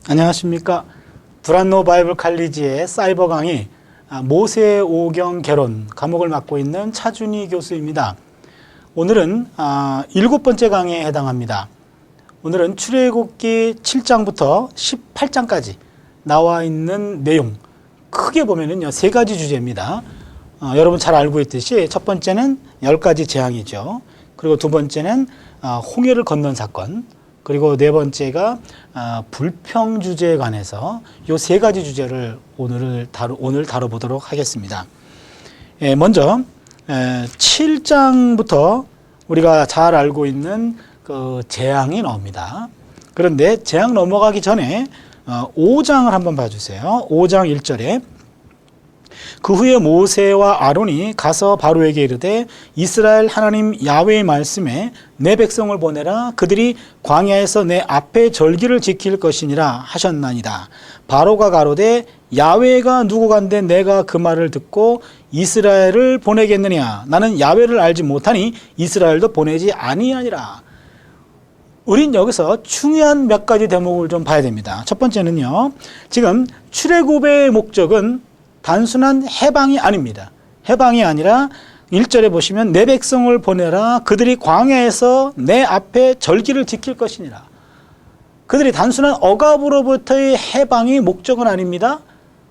안녕하십니까. 두란노 바이블 칼리지의 사이버 강의 모세 오경 개론 과목을 맡고 있는 차준희 교수입니다. 오늘은 7번째 강의에 해당합니다. 오늘은 출애굽기 7장부터 18장까지 나와 있는 내용 크게 보면은요 3가지 주제입니다. 여러분 잘 알고 있듯이 첫 번째는 10가지 재앙이죠. 그리고 두 번째는 홍해를 건넌 사건, 그리고 네 번째가 불평 주제에 관해서 이 3가지 주제를 오늘 다뤄보도록 하겠습니다. 먼저 7장부터 우리가 잘 알고 있는 그 재앙이 나옵니다. 그런데 재앙 넘어가기 전에 5장을 한번 봐주세요. 5장 1절에 그 후에 모세와 아론이 가서 바로에게 이르되 이스라엘 하나님 야훼의 말씀에 내 백성을 보내라. 그들이 광야에서 내 앞에 절기를 지킬 것이니라 하셨나이다. 바로가 가로되 야훼가 누구간데 내가 그 말을 듣고 이스라엘을 보내겠느냐. 나는 야훼를 알지 못하니 이스라엘도 보내지 아니하니라. 우린 여기서 중요한 몇 가지 대목을 좀 봐야 됩니다. 첫 번째는요, 지금 출애굽의 목적은 단순한 해방이 아닙니다. 해방이 아니라 1절에 보시면 내 백성을 보내라. 그들이 광야에서 내 앞에 절기를 지킬 것이니라. 그들이 단순한 억압으로부터의 해방이 목적은 아닙니다.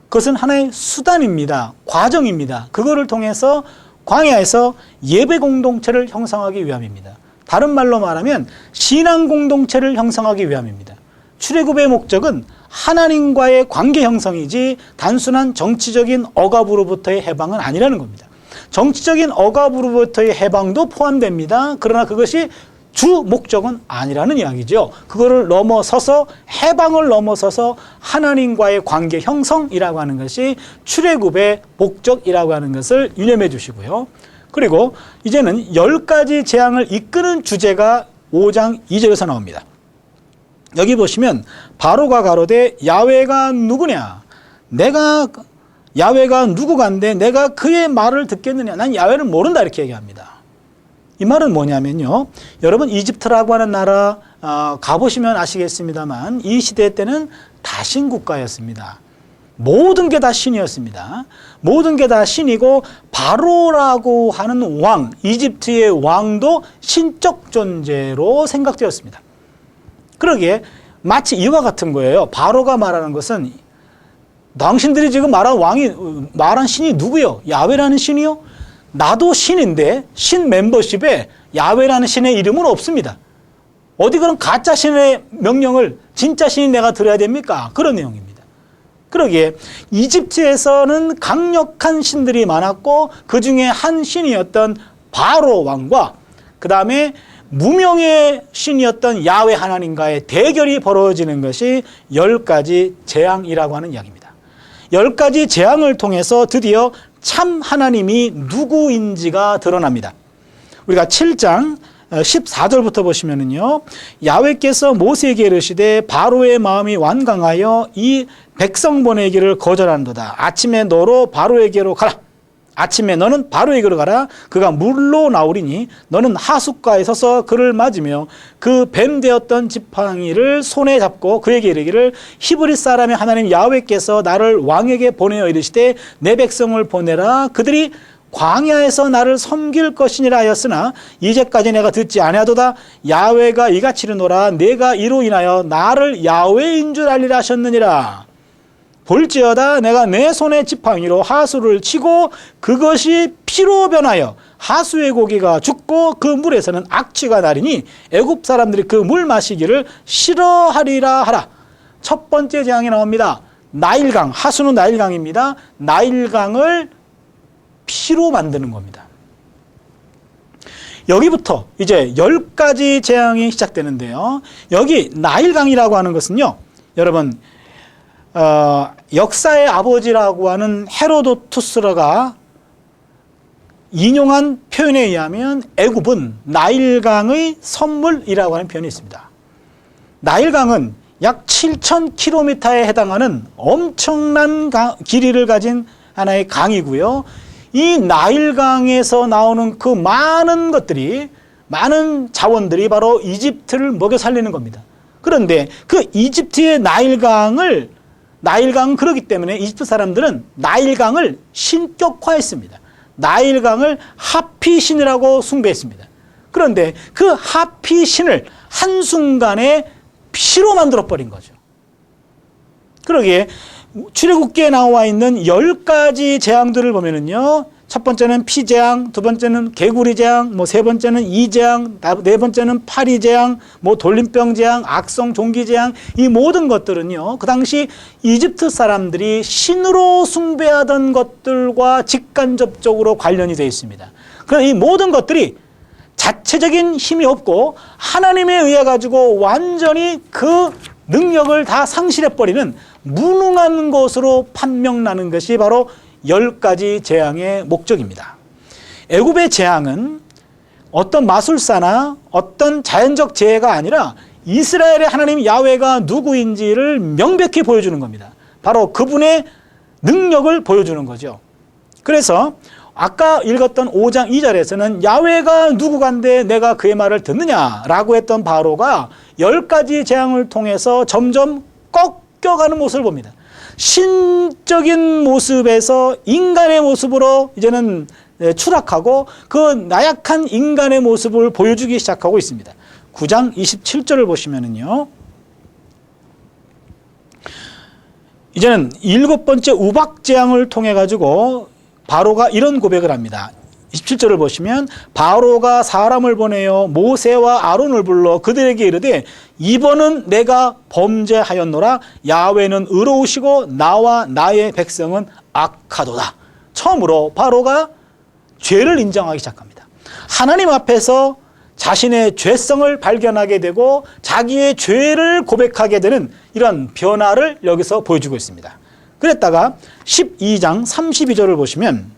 그것은 하나의 수단입니다. 과정입니다. 그거를 통해서 광야에서 예배 공동체를 형성하기 위함입니다. 다른 말로 말하면 신앙 공동체를 형성하기 위함입니다. 출애굽의 목적은 하나님과의 관계 형성이지 단순한 정치적인 억압으로부터의 해방은 아니라는 겁니다. 정치적인 억압으로부터의 해방도 포함됩니다. 그러나 그것이 주 목적은 아니라는 이야기죠. 그거를 넘어서서 해방을 넘어서서 하나님과의 관계 형성이라고 하는 것이 출애굽의 목적이라고 하는 것을 유념해 주시고요. 그리고 이제는 10가지 재앙을 이끄는 주제가 5장 2절에서 나옵니다. 여기 보시면 바로가 가로되 야훼가 누구냐? 야훼가 누구간데 내가 그의 말을 듣겠느냐? 난 야훼를 모른다 이렇게 얘기합니다. 이 말은 뭐냐면요, 여러분 이집트라고 하는 나라 가보시면 아시겠습니다만 이 시대 때는 다신 국가였습니다. 모든 게 다 신이었습니다. 모든 게 다 신이고 바로라고 하는 왕, 이집트의 왕도 신적 존재로 생각되었습니다. 그러기에 마치 이와 같은 거예요. 바로가 말하는 것은 당신들이 지금 말한 신이 누구요? 야훼라는 신이요? 나도 신인데 신 멤버십에 야훼라는 신의 이름은 없습니다. 어디 그런 가짜 신의 명령을 진짜 신이 내가 들어야 됩니까? 그런 내용입니다. 그러기에 이집트에서는 강력한 신들이 많았고 그 중에 한 신이었던 바로 왕과 그 다음에 무명의 신이었던 야훼 하나님과의 대결이 벌어지는 것이 10가지 재앙이라고 하는 이야기입니다. 10가지 재앙을 통해서 드디어 참 하나님이 누구인지가 드러납니다. 우리가 7장 14절부터 보시면은요, 야훼께서 모세에게 이르시되 바로의 마음이 완강하여 이 백성 보내기를 거절한도다. 아침에 너로 바로에게로 가라. 아침에 너는 바로에게로 가라. 그가 물로 나오리니 너는 하숫가에 서서 그를 맞으며 그 뱀 되었던 지팡이를 손에 잡고 그에게 이르기를 히브리 사람의 하나님 야훼께서 나를 왕에게 보내어 이르시되 내 백성을 보내라. 그들이 광야에서 나를 섬길 것이니라 하였으나 이제까지 내가 듣지 아니하도다. 야훼가 이같이 이르노라. 내가 이로 인하여 나를 야훼인 줄 알리라 하셨느니라. 볼지어다 내가 내 손의 지팡이로 하수를 치고 그것이 피로 변하여 하수의 고기가 죽고 그 물에서는 악취가 나리니 애굽 사람들이 그 물 마시기를 싫어하리라 하라. 첫 번째 재앙이 나옵니다. 나일강, 하수는 나일강입니다. 나일강을 피로 만드는 겁니다. 여기부터 이제 10가지 재앙이 시작되는데요. 여기 나일강이라고 하는 것은요, 여러분 역사의 아버지라고 하는 헤로도투스가 인용한 표현에 의하면 애굽은 나일강의 선물이라고 하는 표현이 있습니다. 나일강은 약 7,000km에 해당하는 엄청난 길이를 가진 하나의 강이고요. 이 나일강에서 나오는 그 많은 것들이, 많은 자원들이 바로 이집트를 먹여 살리는 겁니다. 그런데 그 이집트의 나일강은 그렇기 때문에 이집트 사람들은 나일강을 신격화했습니다. 나일강을 하피신이라고 숭배했습니다. 그런데 그 하피신을 한순간에 피로 만들어버린 거죠. 그러기에 출애굽기에 나와 있는 10가지 재앙들을 보면은요, 첫 번째는 피재앙, 두 번째는 개구리 재앙, 세 번째는 이재앙, 네 번째는 파리 재앙, 돌림병 재앙, 악성 종기 재앙, 이 모든 것들은요, 그 당시 이집트 사람들이 신으로 숭배하던 것들과 직간접적으로 관련이 되어 있습니다. 그러나 이 모든 것들이 자체적인 힘이 없고 하나님에 의해 가지고 완전히 그 능력을 다 상실해버리는 무능한 것으로 판명나는 것이 바로 10가지 재앙의 목적입니다. 애굽의 재앙은 어떤 마술사나 어떤 자연적 재해가 아니라 이스라엘의 하나님 야훼가 누구인지를 명백히 보여주는 겁니다. 바로 그분의 능력을 보여주는 거죠. 그래서 아까 읽었던 5장 2절에서는 야훼가 누구간데 내가 그의 말을 듣느냐라고 했던 바로가 10가지 재앙을 통해서 점점 꺾여가는 모습을 봅니다. 신적인 모습에서 인간의 모습으로 이제는 추락하고 그 나약한 인간의 모습을 보여주기 시작하고 있습니다. 9장 27절을 보시면은요, 이제는 7번째 우박 재앙을 통해 가지고 바로가 이런 고백을 합니다. 27절을 보시면 바로가 사람을 보내어 모세와 아론을 불러 그들에게 이르되 이번은 내가 범죄하였노라. 야훼는 의로우시고 나와 나의 백성은 악하도다. 처음으로 바로가 죄를 인정하기 시작합니다. 하나님 앞에서 자신의 죄성을 발견하게 되고 자기의 죄를 고백하게 되는 이런 변화를 여기서 보여주고 있습니다. 그랬다가 12장 32절을 보시면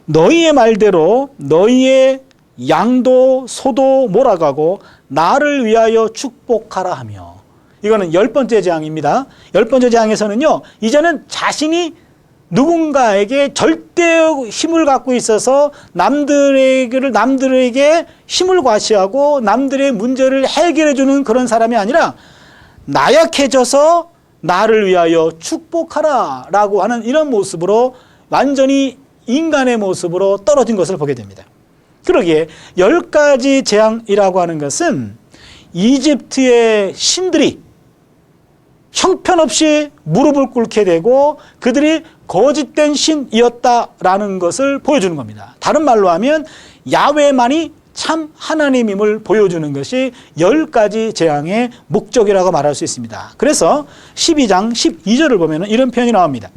너희의 말대로 너희의 양도 소도 몰아가고 나를 위하여 축복하라 하며, 이거는 10번째 재앙입니다. 10번째 재앙에서는요, 이제는 자신이 누군가에게 절대 힘을 갖고 있어서 남들에게 힘을 과시하고 남들의 문제를 해결해 주는 그런 사람이 아니라 나약해져서 나를 위하여 축복하라 라고 하는 이런 모습으로 완전히 인간의 모습으로 떨어진 것을 보게 됩니다. 그러기에 10가지 재앙이라고 하는 것은 이집트의 신들이 형편없이 무릎을 꿇게 되고 그들이 거짓된 신이었다라는 것을 보여주는 겁니다. 다른 말로 하면 야훼만이 참 하나님임을 보여주는 것이 10가지 재앙의 목적이라고 말할 수 있습니다. 그래서 12장 12절을 보면 이런 표현이 나옵니다.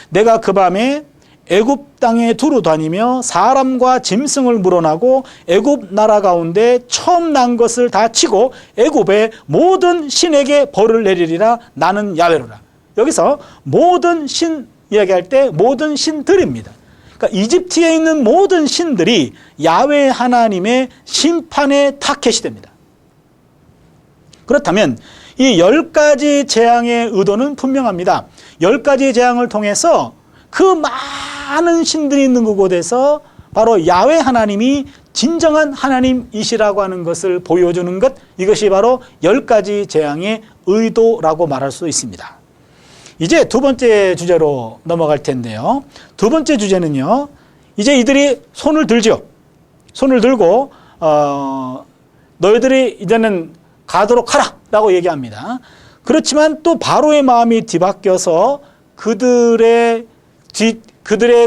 내가 그 밤에 애굽 땅에 두루 다니며 사람과 짐승을 물어나고 애굽 나라 가운데 처음 난 것을 다 치고 애굽의 모든 신에게 벌을 내리리라. 나는 야훼로라. 여기서 모든 신 이야기할 때 모든 신들입니다. 그러니까 이집트에 있는 모든 신들이 야훼 하나님의 심판의 타켓이 됩니다. 그렇다면 이 10가지 재앙의 의도는 분명합니다. 10가지 재앙을 통해서 그 많은 신들이 있는 그곳에서 바로 야훼 하나님이 진정한 하나님이시라고 하는 것을 보여주는 것, 이것이 바로 10가지 재앙의 의도라고 말할 수 있습니다. 이제 두 번째 주제로 넘어갈 텐데요. 두 번째 주제는요, 이제 이들이 손을 들죠. 손을 들고 너희들이 이제는 가도록 하라 라고 얘기합니다. 그렇지만 또 바로의 마음이 뒤바뀌어서 그들의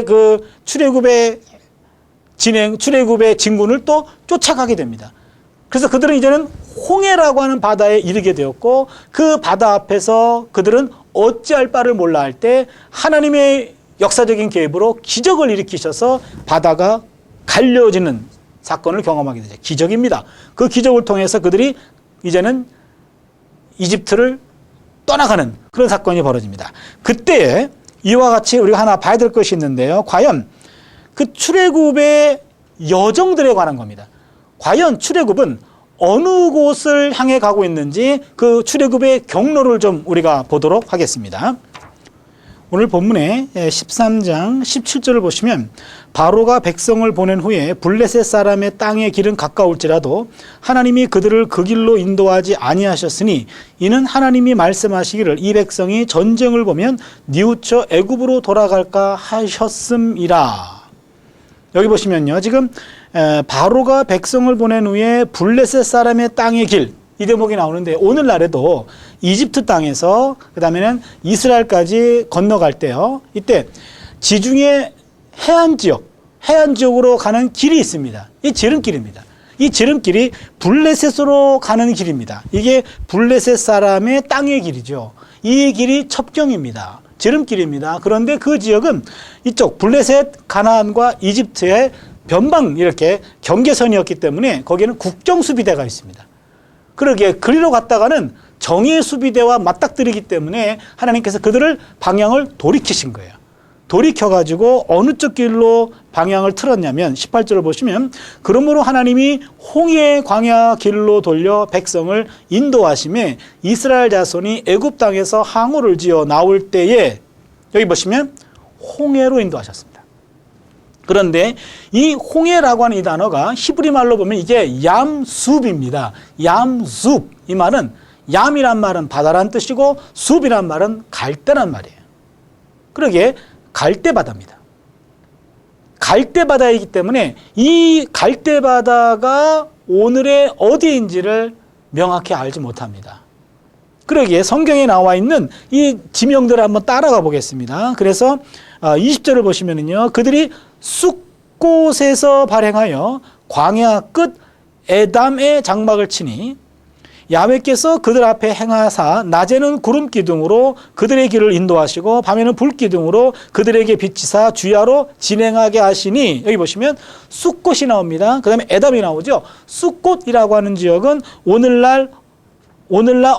그 출애굽의 진군을 또 쫓아가게 됩니다. 그래서 그들은 이제는 홍해라고 하는 바다에 이르게 되었고, 그 바다 앞에서 그들은 어찌할 바를 몰라 할 때 하나님의 역사적인 개입으로 기적을 일으키셔서 바다가 갈려지는 사건을 경험하게 되죠. 기적입니다. 그 기적을 통해서 그들이 이제는 이집트를 떠나가는 그런 사건이 벌어집니다. 그때 이와 같이 우리가 하나 봐야 될 것이 있는데요. 과연 그 출애굽의 여정들에 관한 겁니다. 과연 출애굽은 어느 곳을 향해 가고 있는지 그 출애굽의 경로를 좀 우리가 보도록 하겠습니다. 오늘 본문의 13장 17절을 보시면 바로가 백성을 보낸 후에 블레셋 사람의 땅의 길은 가까울지라도 하나님이 그들을 그 길로 인도하지 아니하셨으니 이는 하나님이 말씀하시기를 이 백성이 전쟁을 보면 뉘우쳐 애굽으로 돌아갈까 하셨음이라. 여기 보시면요, 지금 바로가 백성을 보낸 후에 블레셋 사람의 땅의 길, 이 대목이 나오는데 오늘날에도 이집트 땅에서 그 다음에는 이스라엘까지 건너갈 때요, 이때 지중해 해안 지역으로 가는 길이 있습니다. 이 지름길입니다. 이 지름길이 블레셋으로 가는 길입니다. 이게 블레셋 사람의 땅의 길이죠. 이 길이 첩경입니다. 지름길입니다. 그런데 그 지역은 이쪽 블레셋, 가나안과 이집트의 변방 이렇게 경계선이었기 때문에 거기에는 국경수비대가 있습니다. 그러기에 그리로 갔다가는 정예 수비대와 맞닥뜨리기 때문에 하나님께서 그들을 방향을 돌이키신 거예요. 돌이켜가지고 어느 쪽 길로 방향을 틀었냐면 18절을 보시면 그러므로 하나님이 홍해 광야 길로 돌려 백성을 인도하심에 이스라엘 자손이 애굽 땅에서 항우를 지어 나올 때에 여기 보시면 홍해로 인도하셨습니다. 그런데 이 홍해라고 하는 이 단어가 히브리 말로 보면 이게 얌숲입니다. 얌숲. 이 말은 얌이란 말은 바다란 뜻이고 숲이란 말은 갈대란 말이에요. 그러기에 갈대바다입니다. 갈대바다이기 때문에 이 갈대바다가 오늘의 어디인지를 명확히 알지 못합니다. 그러기에 성경에 나와 있는 이 지명들을 한번 따라가 보겠습니다. 그래서 20절을 보시면은요, 그들이 숫곳에서 발행하여 광야 끝 에담의 장막을 치니 야훼께서 그들 앞에 행하사 낮에는 구름 기둥으로 그들의 길을 인도하시고 밤에는 불 기둥으로 그들에게 비치사 주야로 진행하게 하시니 여기 보시면 숫곳이 나옵니다. 그 다음에 에담이 나오죠. 숫곳이라고 하는 지역은 오늘날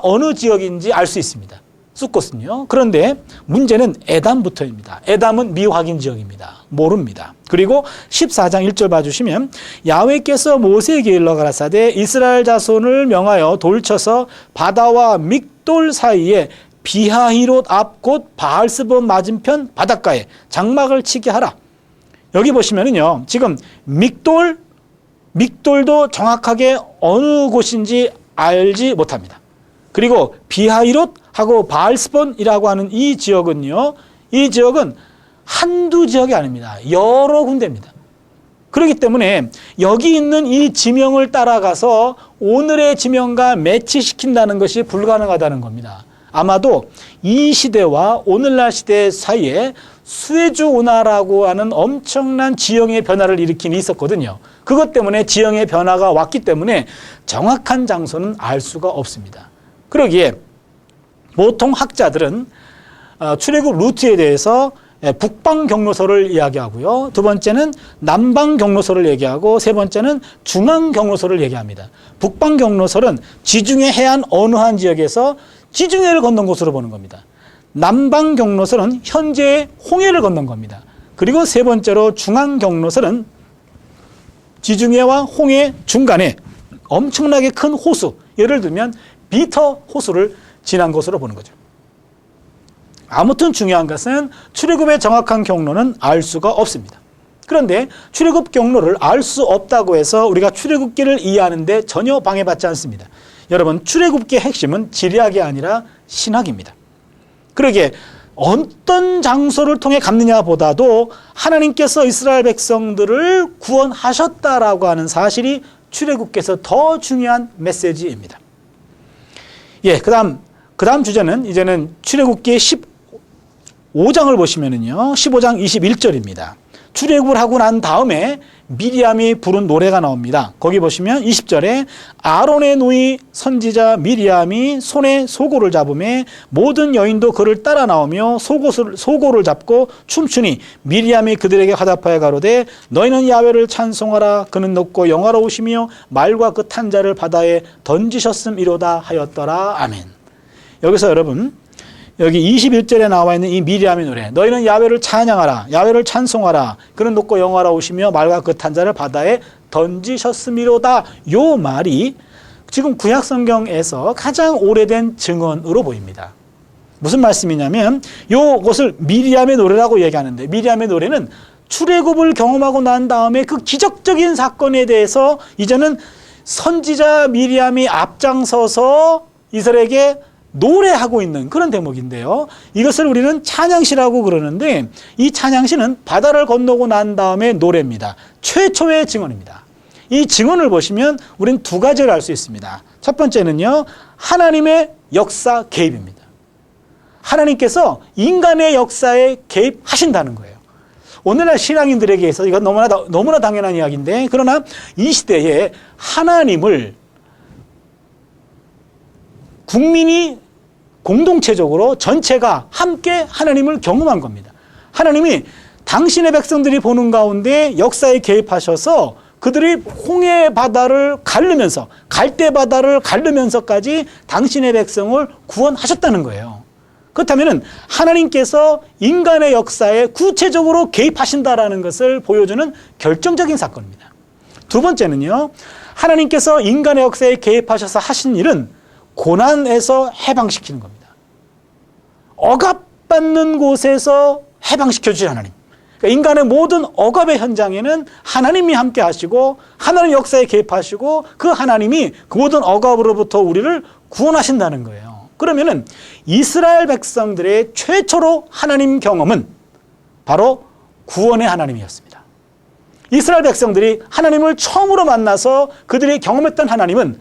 어느 지역인지 알 수 있습니다. 숫곳은요. 그런데 문제는 에담부터입니다. 에담은 미확인 지역입니다. 모릅니다. 그리고 14장 1절 봐주시면 야훼께서 모세에게 일러 가라사대 이스라엘 자손을 명하여 돌쳐서 바다와 믹돌 사이에 비하히롯 앞 곧 바알스본 맞은편 바닷가에 장막을 치게 하라. 여기 보시면은요, 지금 믹돌도 정확하게 어느 곳인지 알지 못합니다. 그리고 비하히롯하고 바알스본이라고 하는 이 지역은요, 이 지역은 한두 지역이 아닙니다. 여러 군데입니다. 그렇기 때문에 여기 있는 이 지명을 따라가서 오늘의 지명과 매치시킨다는 것이 불가능하다는 겁니다. 아마도 이 시대와 오늘날 시대 사이에 수에즈 운하라고 하는 엄청난 지형의 변화를 일으킨 일이 있었거든요. 그것 때문에 지형의 변화가 왔기 때문에 정확한 장소는 알 수가 없습니다. 그러기에 보통 학자들은 출애굽 루트에 대해서 북방 경로서를 이야기하고요. 두 번째는 남방 경로서를 얘기하고 세 번째는 중앙 경로서를 얘기합니다. 북방 경로서는 지중해 해안 어느 한 지역에서 지중해를 건넌 곳으로 보는 겁니다. 남방 경로서는 현재의 홍해를 건넌 겁니다. 그리고 세 번째로 중앙 경로서는 지중해와 홍해 중간에 엄청나게 큰 호수, 예를 들면 비터 호수를 지난 것으로 보는 거죠. 아무튼 중요한 것은 출애굽의 정확한 경로는 알 수가 없습니다. 그런데 출애굽 경로를 알 수 없다고 해서 우리가 출애굽기를 이해하는 데 전혀 방해받지 않습니다. 여러분, 출애굽기의 핵심은 지리학이 아니라 신학입니다. 그러기에 어떤 장소를 통해 갔느냐 보다도 하나님께서 이스라엘 백성들을 구원하셨다라고 하는 사실이 출애굽기에서 더 중요한 메시지입니다. 예, 그 다음 주제는 이제는 출애굽기 15장을 보시면은요, 15장 21절입니다. 출애굽을 하고 난 다음에 미리암이 부른 노래가 나옵니다. 거기 보시면 20절에 아론의 누이 선지자 미리암이 손에 소고를 잡으매 모든 여인도 그를 따라 나오며 소고를 잡고 춤추니 미리암이 그들에게 화답하여 가로되 너희는 야훼를 찬송하라. 그는 높고 영화로우시며 말과 그 탄자를 바다에 던지셨음이로다 하였더라. 아멘. 여기서 여러분, 여기 21절에 나와 있는 이 미리암의 노래, 너희는 야훼를 찬양하라, 야훼를 찬송하라, 그는 높고 영화로우시며 말과 그 탄자를 바다에 던지셨음이로다. 요 말이 지금 구약 성경에서 가장 오래된 증언으로 보입니다. 무슨 말씀이냐면 요것을 미리암의 노래라고 얘기하는데, 미리암의 노래는 출애굽을 경험하고 난 다음에 그 기적적인 사건에 대해서 이제는 선지자 미리암이 앞장서서 이스라엘에게 노래하고 있는 그런 대목인데요. 이것을 우리는 찬양시라고 그러는데, 이 찬양시는 바다를 건너고 난 다음에 노래입니다. 최초의 증언입니다. 이 증언을 보시면 우리는 두 가지를 알 수 있습니다. 첫 번째는요, 하나님의 역사 개입입니다. 하나님께서 인간의 역사에 개입하신다는 거예요. 오늘날 신앙인들에게서 이건 너무나 당연한 이야기인데, 그러나 이 시대에 하나님을 국민이 공동체적으로 전체가 함께 하나님을 경험한 겁니다. 하나님이 당신의 백성들이 보는 가운데 역사에 개입하셔서 그들이 홍해 바다를 가르면서, 갈대 바다를 가르면서까지 당신의 백성을 구원하셨다는 거예요. 그렇다면 하나님께서 인간의 역사에 구체적으로 개입하신다라는 것을 보여주는 결정적인 사건입니다. 두 번째는요, 하나님께서 인간의 역사에 개입하셔서 하신 일은 고난에서 해방시키는 겁니다. 억압받는 곳에서 해방시켜 주신 하나님. 그러니까 인간의 모든 억압의 현장에는 하나님이 함께 하시고, 하나님 역사에 개입하시고, 그 하나님이 그 모든 억압으로부터 우리를 구원하신다는 거예요. 그러면은 이스라엘 백성들의 최초로 하나님 경험은 바로 구원의 하나님이었습니다. 이스라엘 백성들이 하나님을 처음으로 만나서 그들이 경험했던 하나님은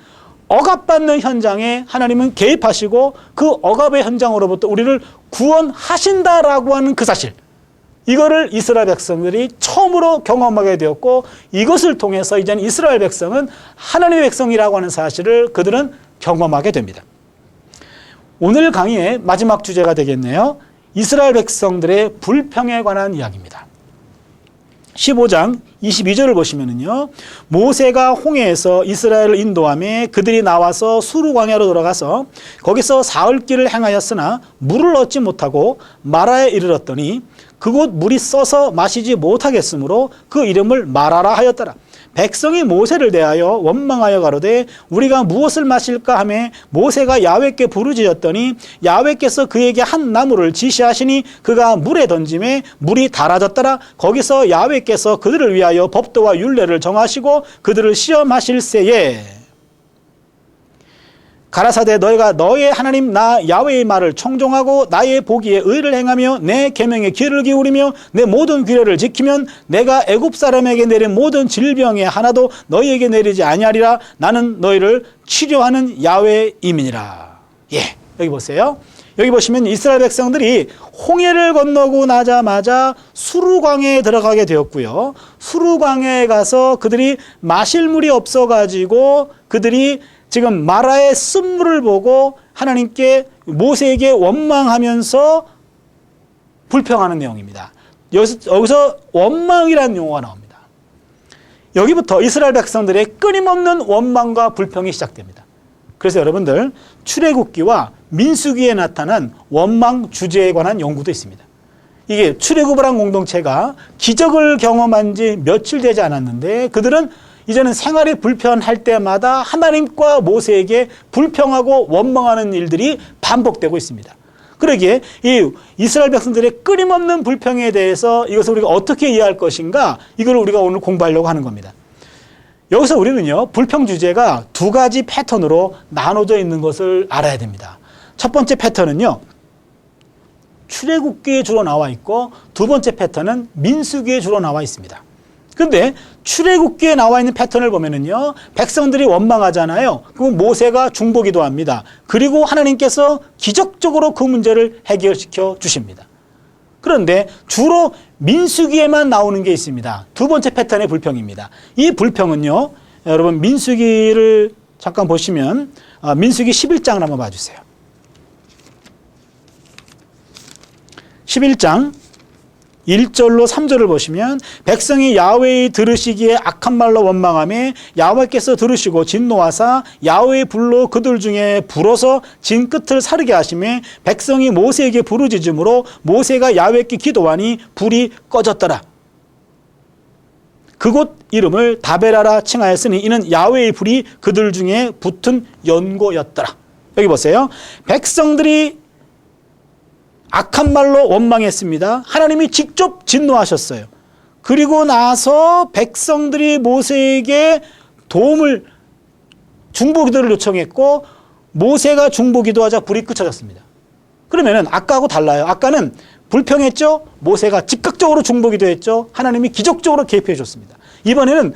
억압받는 현장에 하나님은 개입하시고 그 억압의 현장으로부터 우리를 구원하신다라고 하는 그 사실, 이거를 이스라엘 백성들이 처음으로 경험하게 되었고, 이것을 통해서 이제는 이스라엘 백성은 하나님의 백성이라고 하는 사실을 그들은 경험하게 됩니다. 오늘 강의의 마지막 주제가 되겠네요. 이스라엘 백성들의 불평에 관한 이야기입니다. 15장 22절을 보시면은요, 모세가 홍해에서 이스라엘을 인도하며 그들이 나와서 수르 광야로 돌아가서 거기서 사흘길을 행하였으나 물을 얻지 못하고 마라에 이르렀더니 그곳 물이 써서 마시지 못하겠으므로 그 이름을 마라라 하였더라. 백성이 모세를 대하여 원망하여 가로되 우리가 무엇을 마실까 하매 모세가 야훼께 부르짖었더니 야훼께서 그에게 한 나무를 지시하시니 그가 물에 던짐에 물이 달아졌더라. 거기서 야훼께서 그들을 위하여 법도와 율례를 정하시고 그들을 시험하실새에 가라사대 너희가 너의 하나님 나 야훼의 말을 청종하고 나의 보기에 의를 행하며 내 계명에 귀를 기울이며 내 모든 규례를 지키면 내가 애굽 사람에게 내린 모든 질병에 하나도 너희에게 내리지 아니하리라. 나는 너희를 치료하는 야훼임이니라. 예, 여기 보세요. 여기 보시면 이스라엘 백성들이 홍해를 건너고 나자마자 수르광야에 들어가게 되었고요. 수르광야에 가서 그들이 마실 물이 없어가지고 그들이 지금 마라의 쓴물을 보고 하나님께 모세에게 원망하면서 불평하는 내용입니다. 여기서 원망이라는 용어가 나옵니다. 여기부터 이스라엘 백성들의 끊임없는 원망과 불평이 시작됩니다. 그래서 여러분들 출애굽기와 민수기에 나타난 원망 주제에 관한 연구도 있습니다. 이게 출애굽을 한 공동체가 기적을 경험한 지 며칠 되지 않았는데 그들은 이제는 생활이 불편할 때마다 하나님과 모세에게 불평하고 원망하는 일들이 반복되고 있습니다. 그러기에 이 이스라엘 백성들의 끊임없는 불평에 대해서 이것을 우리가 어떻게 이해할 것인가, 이걸 우리가 오늘 공부하려고 하는 겁니다. 여기서 우리는요, 불평 주제가 두 가지 패턴으로 나눠져 있는 것을 알아야 됩니다. 첫 번째 패턴은요, 출애굽기에 주로 나와 있고 두 번째 패턴은 민수기에 주로 나와 있습니다. 근데 출애굽기에 나와 있는 패턴을 보면은요, 백성들이 원망하잖아요. 그럼 모세가 중보기도합니다. 그리고 하나님께서 기적적으로 그 문제를 해결시켜 주십니다. 그런데 주로 민수기에만 나오는 게 있습니다. 두 번째 패턴의 불평입니다. 이 불평은요, 여러분 민수기를 잠깐 보시면 민수기 11장을 한번 봐주세요. 11장 1절로 3절을 보시면 백성이 야훼의 들으시기에 악한 말로 원망하며 야훼께서 들으시고 진노하사 야훼의 불로 그들 중에 불어서 진 끝을 사르게 하시며 백성이 모세에게 부르짖음으로 모세가 야훼께 기도하니 불이 꺼졌더라. 그곳 이름을 다베라라 칭하였으니 이는 야훼의 불이 그들 중에 붙은 연고였더라. 여기 보세요. 백성들이 악한 말로 원망했습니다. 하나님이 직접 진노하셨어요. 그리고 나서 백성들이 모세에게 도움을 중보기도를 요청했고 모세가 중보기도하자 불이 끄쳐졌습니다. 그러면은 아까하고 달라요. 아까는 불평했죠. 모세가 즉각적으로 중보기도했죠. 하나님이 기적적으로 개입해 줬습니다. 이번에는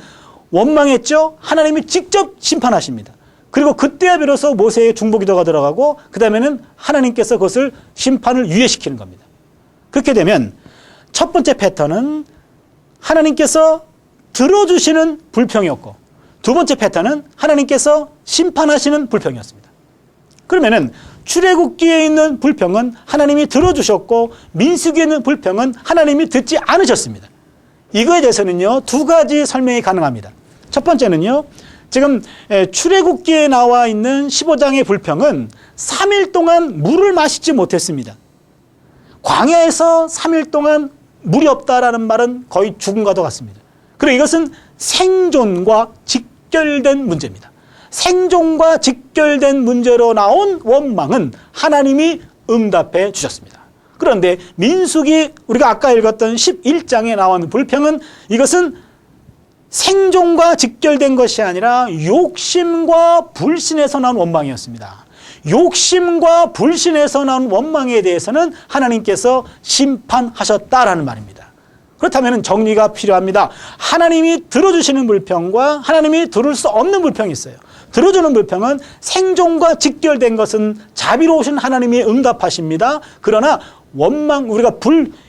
원망했죠. 하나님이 직접 심판하십니다. 그리고 그때야 비로소 모세의 중보기도가 들어가고 그 다음에는 하나님께서 그것을 심판을 유예시키는 겁니다. 그렇게 되면 첫 번째 패턴은 하나님께서 들어주시는 불평이었고 두 번째 패턴은 하나님께서 심판하시는 불평이었습니다. 그러면은 출애굽기에 있는 불평은 하나님이 들어주셨고 민수기에 있는 불평은 하나님이 듣지 않으셨습니다. 이거에 대해서는요, 두 가지 설명이 가능합니다. 첫 번째는요, 지금 출애굽기에 나와 있는 15장의 불평은 3일 동안 물을 마시지 못했습니다. 광야에서 3일 동안 물이 없다라는 말은 거의 죽음과도 같습니다. 그리고 이것은 생존과 직결된 문제입니다. 생존과 직결된 문제로 나온 원망은 하나님이 응답해 주셨습니다. 그런데 민수기 우리가 아까 읽었던 11장에 나오는 불평은 이것은 생존과 직결된 것이 아니라 욕심과 불신에서 나온 원망이었습니다. 욕심과 불신에서 나온 원망에 대해서는 하나님께서 심판하셨다라는 말입니다. 그렇다면 정리가 필요합니다. 하나님이 들어주시는 불평과 하나님이 들을 수 없는 불평이 있어요. 들어주는 불평은 생존과 직결된 것은 자비로우신 하나님이 응답하십니다. 그러나 원망, 우리가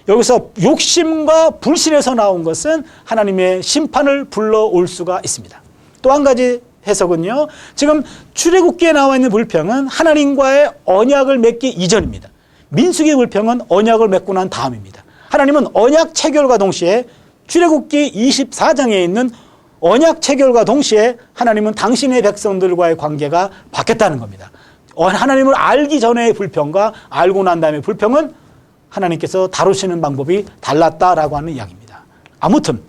여기서 욕심과 불신에서 나온 것은 하나님의 심판을 불러올 수가 있습니다. 또 한 가지 해석은요, 지금 출애굽기에 나와 있는 불평은 하나님과의 언약을 맺기 이전입니다. 민수기 불평은 언약을 맺고 난 다음입니다. 하나님은 언약 체결과 동시에 출애굽기 24장에 있는 언약 체결과 동시에 하나님은 당신의 백성들과의 관계가 바뀌었다는 겁니다. 하나님을 알기 전의 불평과 알고 난 다음의 불평은 하나님께서 다루시는 방법이 달랐다라고 하는 이야기입니다. 아무튼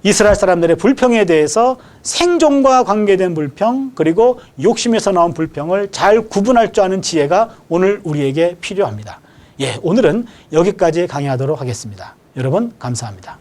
이스라엘 사람들의 불평에 대해서 생존과 관계된 불평 그리고 욕심에서 나온 불평을 잘 구분할 줄 아는 지혜가 오늘 우리에게 필요합니다. 오늘은 여기까지 강의하도록 하겠습니다. 여러분 감사합니다.